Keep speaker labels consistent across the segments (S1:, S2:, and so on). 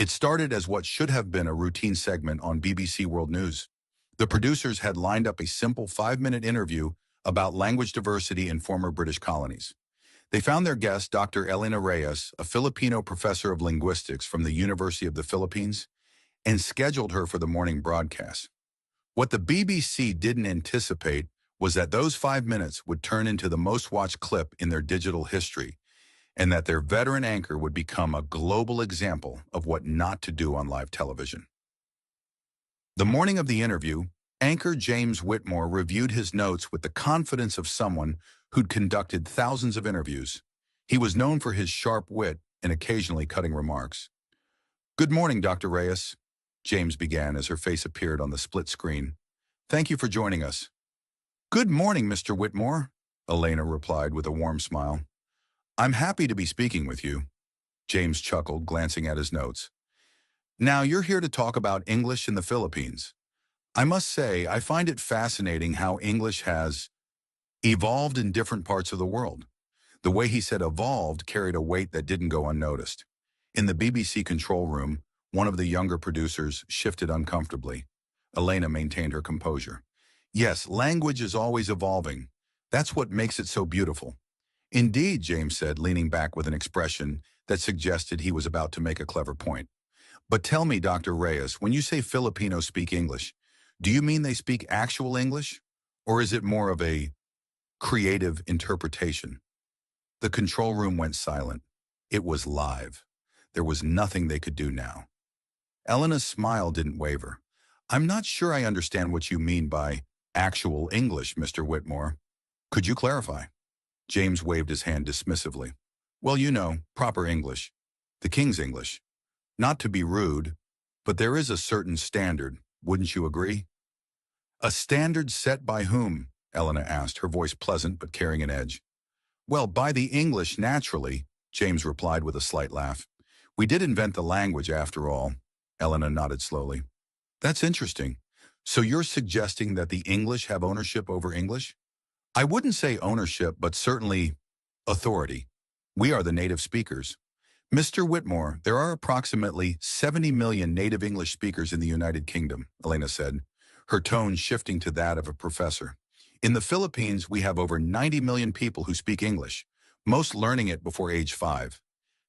S1: It started as what should have been a routine segment on BBC World News. The producers had lined up a simple 5-minute interview about language diversity in former British colonies. They found their guest, Dr. Elena Reyes, a Filipino professor of linguistics from the University of the Philippines, and scheduled her for the morning broadcast. What the BBC didn't anticipate was that those 5 minutes would turn into the most watched clip in their digital history, and that their veteran anchor would become a global example of what not to do on live television. The morning of the interview, anchor James Whitmore reviewed his notes with the confidence of someone who'd conducted thousands of interviews. He was known for his sharp wit and occasionally cutting remarks. "Good morning, Dr. Reyes," James began as her face appeared on the split screen. "Thank you for joining us." "Good morning, Mr. Whitmore," Elena replied with a warm smile. "I'm happy to be speaking with you," James chuckled, glancing at his notes. "Now you're here to talk about English in the Philippines. I must say, I find it fascinating how English has evolved in different parts of the world." The way he said evolved carried a weight that didn't go unnoticed. In the BBC control room, one of the younger producers shifted uncomfortably. Elena maintained her composure. "Yes, language is always evolving. That's what makes it so beautiful." "Indeed," James said, leaning back with an expression that suggested he was about to make a clever point. "But tell me, Dr. Reyes, when you say Filipinos speak English, do you mean they speak actual English? Or is it more of a creative interpretation?" The control room went silent. It was live. There was nothing they could do now. Elena's smile didn't waver. "I'm not sure I understand what you mean by actual English, Mr. Whitmore. Could you clarify?" James waved his hand dismissively. "Well, you know, proper English. The King's English. Not to be rude, but there is a certain standard, wouldn't you agree?" "A standard set by whom?" Elena asked, her voice pleasant but carrying an edge. "Well, by the English, naturally," James replied with a slight laugh. "We did invent the language, after all." Elena nodded slowly. "That's interesting. So you're suggesting that the English have ownership over English?" "I wouldn't say ownership, but certainly authority. We are the native speakers. Mr. Whitmore, there are approximately 70 million native English speakers in the United Kingdom," Elena said, her tone shifting to that of a professor. "In the Philippines, we have over 90 million people who speak English, most learning it before age 5.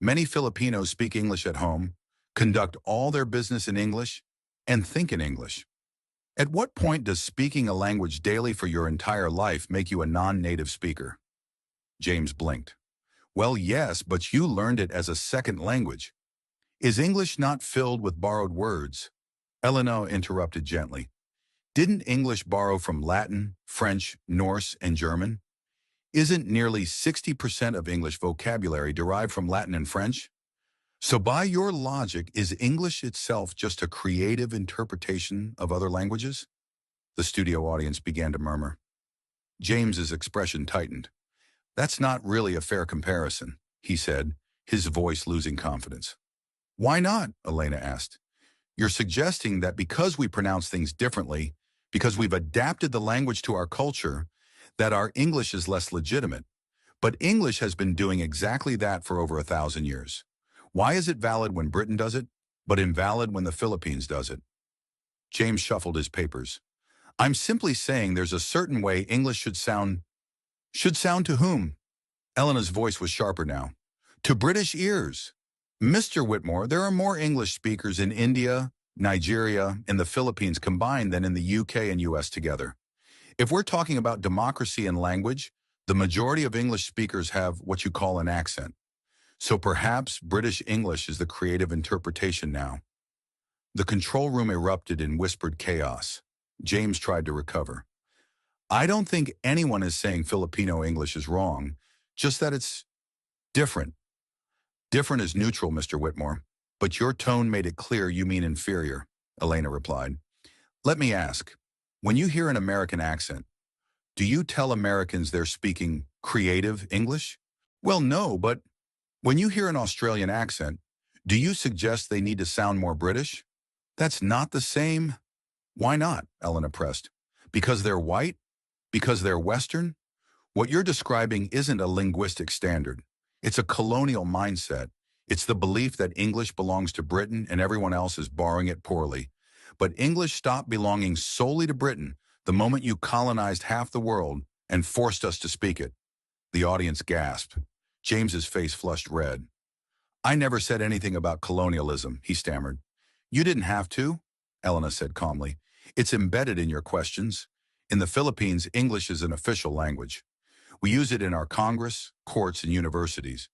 S1: Many Filipinos speak English at home, conduct all their business in English, and think in English. At what point does speaking a language daily for your entire life make you a non-native speaker?" James blinked. "Well, yes, but you learned it as a second language. Is English not filled with borrowed words?" Elena interrupted gently. "Didn't English borrow from Latin, French, Norse, and German? Isn't nearly 60% of English vocabulary derived from Latin and French? So by your logic, is English itself just a creative interpretation of other languages?" The studio audience began to murmur. James's expression tightened. "That's not really a fair comparison," he said, his voice losing confidence. "Why not?" Elena asked. "You're suggesting that because we pronounce things differently, because we've adapted the language to our culture, that our English is less legitimate. But English has been doing exactly that for over 1,000 years. Why is it valid when Britain does it, but invalid when the Philippines does it?" James shuffled his papers. "I'm simply saying there's a certain way English should sound. Should sound to whom?" Elena's voice was sharper now. "To British ears. Mr. Whitmore, there are more English speakers in India, Nigeria, and the Philippines combined than in the UK and US together. If we're talking about democracy and language, the majority of English speakers have what you call an accent. So perhaps British English is the creative interpretation now." The control room erupted in whispered chaos. James tried to recover. "I don't think anyone is saying Filipino English is wrong, just that it's different." "Different is neutral, Mr. Whitmore, but your tone made it clear you mean inferior," Elena replied. "Let me ask, when you hear an American accent, do you tell Americans they're speaking creative English?" "Well, no, but when you hear an Australian accent, do you suggest they need to sound more British?" "That's not the same." "Why not?" Elena pressed. "Because they're white? Because they're Western? What you're describing isn't a linguistic standard. It's a colonial mindset. It's the belief that English belongs to Britain and everyone else is borrowing it poorly. But English stopped belonging solely to Britain the moment you colonized half the world and forced us to speak it. The audience gasped. James's face flushed red. I never said anything about colonialism, he stammered. You didn't have to, Elena said calmly. It's embedded in your questions. In the Philippines, English is an official language. We use it in our Congress, courts, and universities.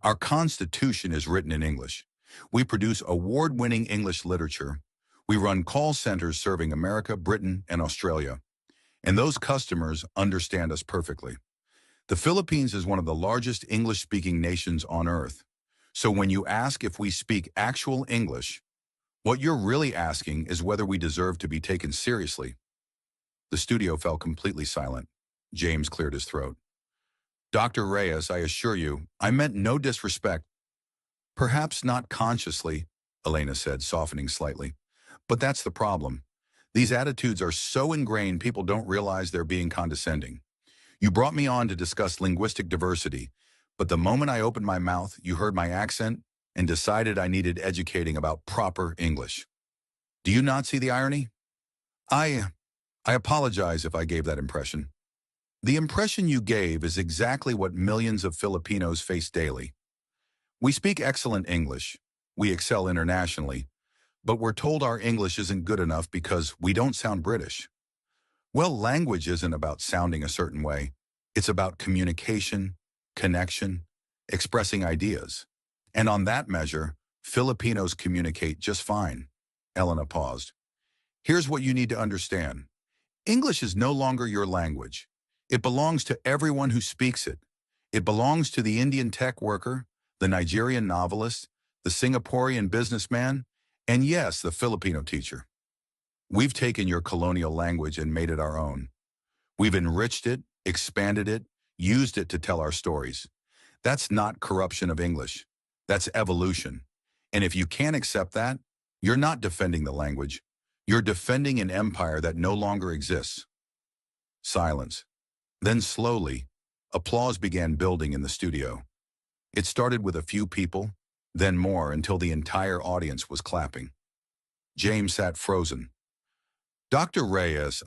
S1: Our Constitution is written in English. We produce award-winning English literature. We run call centers serving America, Britain, and Australia. And those customers understand us perfectly. The Philippines is one of the largest English-speaking nations on Earth. So when you ask if we speak actual English, what you're really asking is whether we deserve to be taken seriously. The studio fell completely silent. James cleared his throat. Dr. Reyes, I assure you, I meant no disrespect. Perhaps not consciously, Elena said, softening slightly. But that's the problem. These attitudes are so ingrained people don't realize they're being condescending. You brought me on to discuss linguistic diversity, but the moment I opened my mouth, you heard my accent and decided I needed educating about proper English. Do you not see the irony? I apologize if I gave that impression. The impression you gave is exactly what millions of Filipinos face daily. We speak excellent English. We excel internationally. But we're told our English isn't good enough because we don't sound British. Well, language isn't about sounding a certain way. It's about communication, connection, expressing ideas. And on that measure, Filipinos communicate just fine. Elena paused. Here's what you need to understand. English is no longer your language. It belongs to everyone who speaks it. It belongs to the Indian tech worker, the Nigerian novelist, the Singaporean businessman, and yes, the Filipino teacher. We've taken your colonial language and made it our own. We've enriched it, expanded it, used it to tell our stories. That's not corruption of English. That's evolution. And if you can't accept that, you're not defending the language. You're defending an empire that no longer exists. Silence. Then slowly, applause began building in the studio. It started with a few people, then more until the entire audience was clapping. James sat frozen. Dr. Reyes,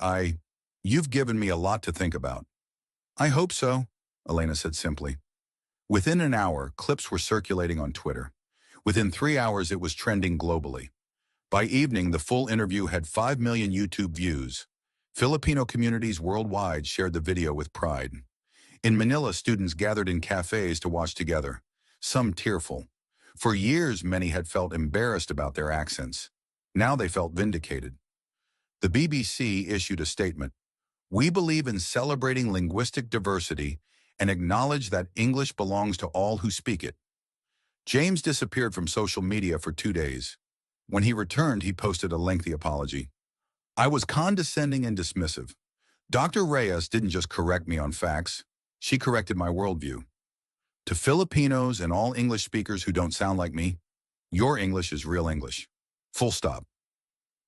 S1: you've given me a lot to think about. I hope so, Elena said simply. Within an hour, clips were circulating on Twitter. Within 3 hours, it was trending globally. By evening, the full interview had 5 million YouTube views. Filipino communities worldwide shared the video with pride. In Manila, students gathered in cafes to watch together, some tearful. For years, many had felt embarrassed about their accents. Now they felt vindicated. The BBC issued a statement. We believe in celebrating linguistic diversity and acknowledge that English belongs to all who speak it. James disappeared from social media for 2 days. When he returned, he posted a lengthy apology. I was condescending and dismissive. Dr. Reyes didn't just correct me on facts. She corrected my worldview. To Filipinos and all English speakers who don't sound like me, your English is real English. Full stop.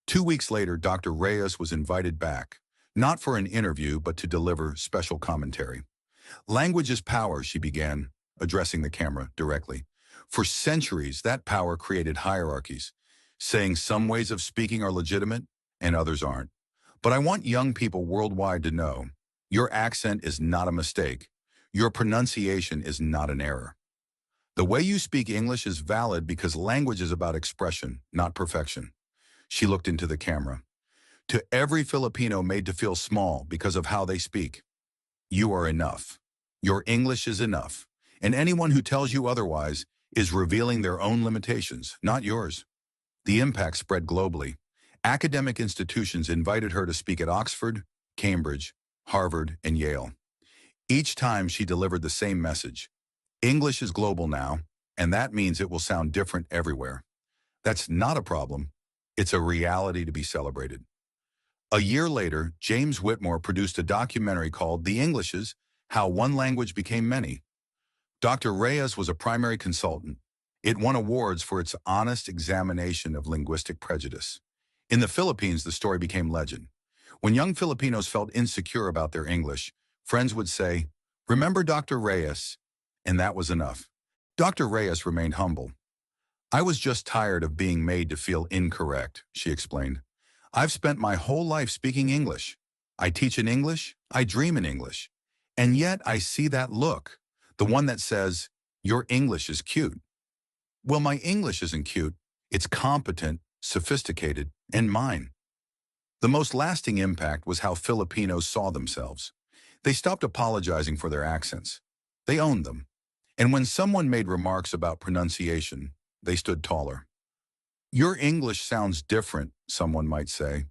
S1: 2 weeks later, Dr. Reyes was invited back, not for an interview, but to deliver special commentary. Language is power, she began, addressing the camera directly. For centuries, that power created hierarchies, saying some ways of speaking are legitimate and others aren't. But I want young people worldwide to know, your accent is not a mistake. Your pronunciation is not an error. The way you speak English is valid because language is about expression, not perfection. She looked into the camera. To every Filipino made to feel small because of how they speak, you are enough. Your English is enough. And anyone who tells you otherwise is revealing their own limitations, not yours. The impact spread globally. Academic institutions invited her to speak at Oxford, Cambridge, Harvard, and Yale. Each time she delivered the same message. English is global now, and that means it will sound different everywhere. That's not a problem. It's a reality to be celebrated. A year later, James Whitmore produced a documentary called The Englishes, How One Language Became Many. Dr. Reyes was a primary consultant. It won awards for its honest examination of linguistic prejudice. In the Philippines, the story became legend. When young Filipinos felt insecure about their English, friends would say, "Remember Dr. Reyes?" And that was enough. Dr. Reyes remained humble. I was just tired of being made to feel incorrect, she explained. I've spent my whole life speaking English. I teach in English, I dream in English. And yet I see that look, the one that says, your English is cute. Well, my English isn't cute. It's competent, sophisticated, and mine. The most lasting impact was how Filipinos saw themselves. They stopped apologizing for their accents. They owned them. And when someone made remarks about pronunciation, they stood taller. Your English sounds different, someone might say.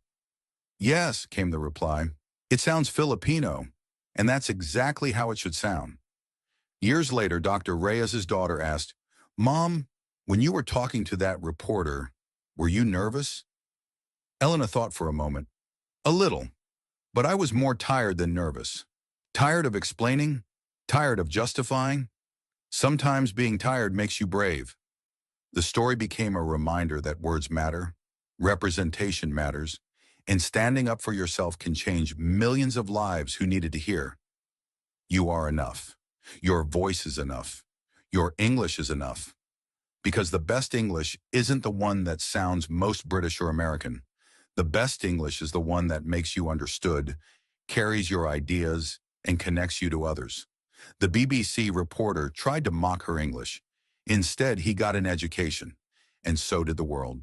S1: Yes, came the reply. It sounds Filipino, and that's exactly how it should sound. Years later, Dr. Reyes's daughter asked, Mom, when you were talking to that reporter, were you nervous? Elena thought for a moment. A little, but I was more tired than nervous. Tired of explaining, tired of justifying. Sometimes being tired makes you brave. The story became a reminder that words matter, representation matters, and standing up for yourself can change millions of lives who needed to hear. You are enough. Your voice is enough. Your English is enough. Because the best English isn't the one that sounds most British or American. The best English is the one that makes you understood, carries your ideas, and connects you to others. The BBC reporter tried to mock her English. Instead, he got an education, and so did the world.